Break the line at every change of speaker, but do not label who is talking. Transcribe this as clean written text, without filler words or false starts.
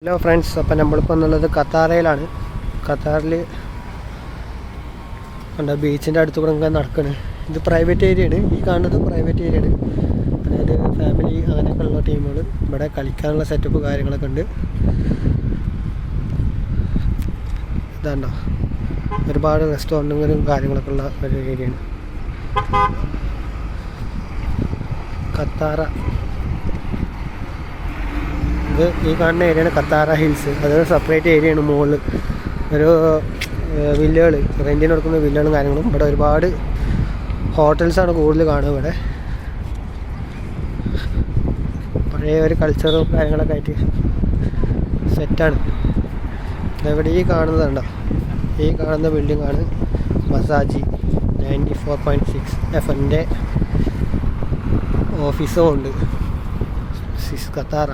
Hello friends, അപ്പം നമ്മളിപ്പോൾ എന്നുള്ളത് ഖത്താറയിലാണ്. ഖത്താറിൽ കണ്ട ബീച്ചിൻ്റെ അടുത്ത് കൂടെ ഇങ്ങനെ നടക്കുന്നത്. ഇത് പ്രൈവറ്റ് ഏരിയയാണ്, ഈ കാണുന്നത് പ്രൈവറ്റ് ഏരിയയാണ്. അതായത് ഫാമിലി അങ്ങനെയൊക്കെ ഉള്ള ടീമുകൾ ഇവിടെ കളിക്കാനുള്ള സെറ്റപ്പ് കാര്യങ്ങളൊക്കെ ഉണ്ട്. ഇതാണ്ടോ, ഒരുപാട് റെസ്റ്റോറൻറ്റുകളും കാര്യങ്ങളൊക്കെ ഉള്ള ഒരു ഏരിയയാണ് ഖത്താറ. ഇത് ഈ കാണുന്ന ഏരിയയാണ് ഖത്താറ ഹിൽസ്. അതൊരു സെപ്പറേറ്റ് ഏരിയയാണ്. മുകളിൽ ഒരു വില്ലകൾ, റെൻറ്റിന് കൊടുക്കുന്ന വില്ലകളും കാര്യങ്ങളും. ഇവിടെ ഒരുപാട് ഹോട്ടൽസാണ് കൂടുതൽ കാണുക. ഇവിടെ പഴയ ഒരു കൾച്ചറും കാര്യങ്ങളൊക്കെ ആയിട്ട് സെറ്റാണ്. ഇവിടെ ഈ കാണുന്നതുണ്ടോ, ഈ കാണുന്ന ബിൽഡിംഗ് ആണ് മസാജി 94.6 FM ഓഫീസും ഉണ്ട്. ഖത്താറ.